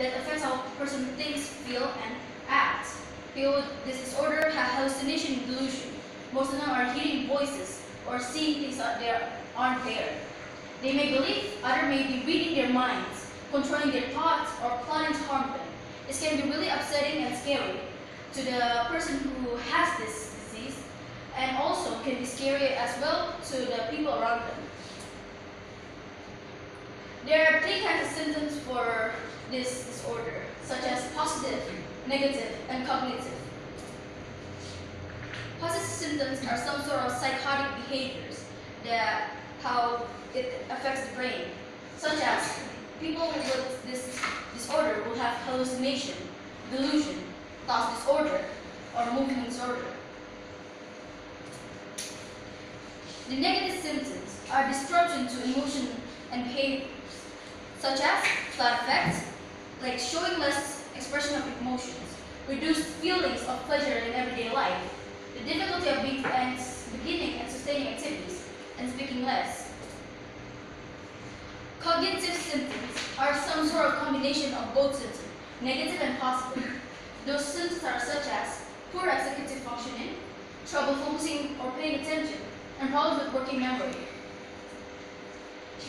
that affects how a person thinks, feel, and act. People with this disorder have hallucination and delusion. Most of them are hearing voices or seeing things that aren't there. They may believe others may be reading their minds, controlling their thoughts, or plotting to harm them. This can be really upsetting and scary to the person who has this disease, and also can be scary as well to the people around them. There are three kinds of symptoms for this disorder, such as positive, negative, and cognitive. Positive symptoms are some sort of psychotic behaviors that how it affects the brain, such as people with this disorder will have hallucination, delusion, thought disorder, or movement disorder. The negative symptoms are disruption to emotion and behaviors, such as side effects, like showing less expression of emotions, reduced feelings of pleasure in everyday life, the difficulty of beginning and sustaining activities, and speaking less. Cognitive symptoms are some sort of combination of both symptoms, negative and positive. Those symptoms are such as poor executive functioning, trouble focusing or paying attention, and problems with working memory.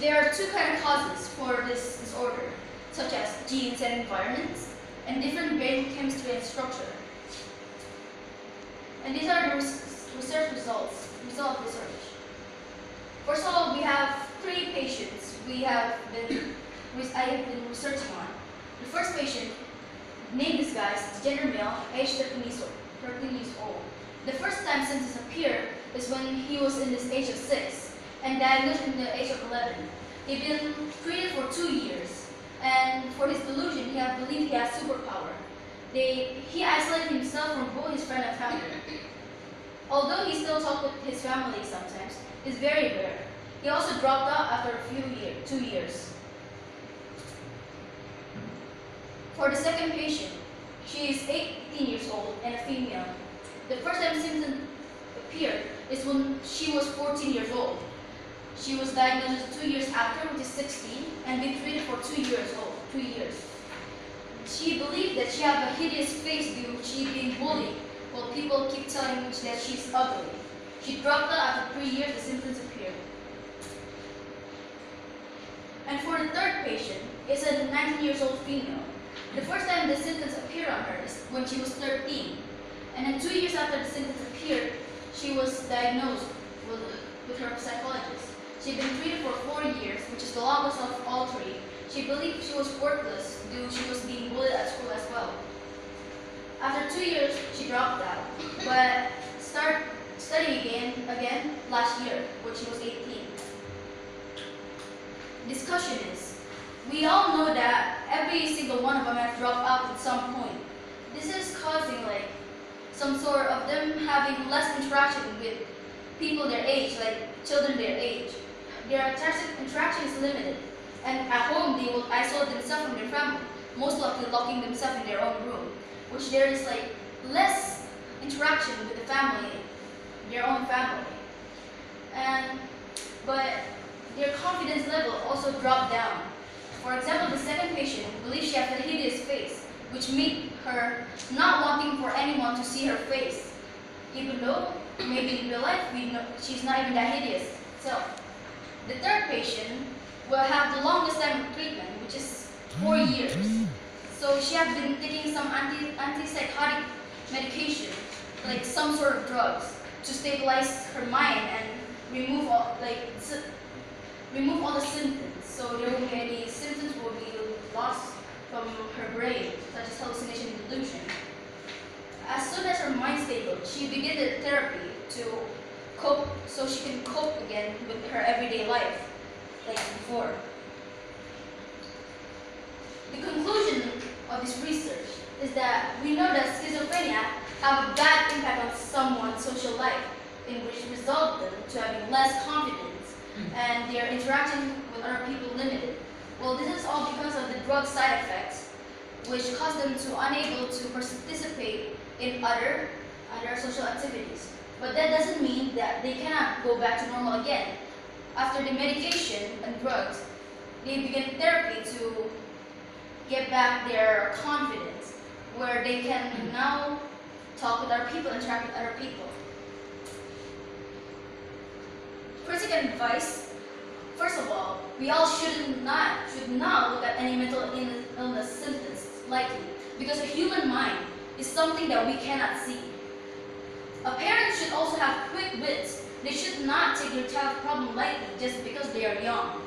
There are two kinds of causes for this disorder, such as genes and environments, and different brain chemistry and structure. And these are the research results of research. First of all, we have 3 patients I have been researching on. The first patient, named this guy, is gender male, age 13 years old. The first time symptoms appear is when he was in this age of 6 and diagnosed in the age of 11. He'd been treated for 2 years, and for his delusion, he had believed he has superpower. He isolated himself from both his friend and family. Although he still talked with his family sometimes, it's very rare. He also dropped out after 2 years. For the second patient, she is 18 years old and a female. The first time symptoms appeared is when she was 14 years old. She was diagnosed 2 years after, which is 16, and been treated for 2 years. She believed that she had a hideous face due to she being bullied, while people keep telling her that she's ugly. She dropped out after 3 years, the symptoms appeared. And for the third patient, it's a 19 years old female. The first time the symptoms appeared on her is when she was 13. And then 2 years after the symptoms appeared, she was diagnosed with her psychologist. She'd been treated for 4 years, which is the longest of all 3. She believed she was worthless due to she was being bullied at school as well. After 2 years, she dropped out, but started studying again last year when she was 18. Discussion is, we all know that every single one of them has dropped out at some point. This is causing some sort of them having less interaction with people their age, like children their age. Their interaction is limited, and at home they will isolate themselves from their family, most likely locking themselves in their own room, which there is less interaction with the family, their own family. But their confidence level also dropped down. For example, the second patient believes she has a hideous face, which made her not wanting for anyone to see her face, even though maybe in real life we know she's not even that hideous itself. The third patient will have the longest time of treatment, which is 4 years. So she has been taking some antipsychotic medication, like some sort of drugs, to stabilize her mind and remove all the symptoms. So there won't be any symptoms will be lost from her brain, such as hallucination and delusion. As soon as her mind stable, she began the therapy to cope, so she can cope again with her everyday life, like before. The conclusion of this research is that we know that schizophrenia have a bad impact on someone's social life, in which result them to having less confidence and their interaction with other people limited. Well, this is all because of the drug side effects, which cause them to unable to participate in other social activities. But that doesn't mean that they cannot go back to normal again. After the medication and drugs, they begin therapy to get back their confidence, where they can now talk with other people, interact with other people. Critical advice. First of all, we all should not look at any mental illness symptoms lightly, because a human mind is something that we cannot see. A parent should also have quick wits. They should not take their child's problem lightly just because they are young.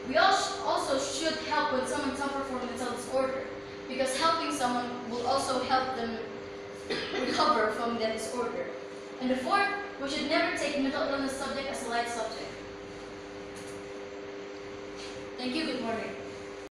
We also should help when someone suffers from mental disorder, because helping someone will also help them recover from that disorder. And the fourth, we should never take mental illness subject as a light subject. Thank you, good morning.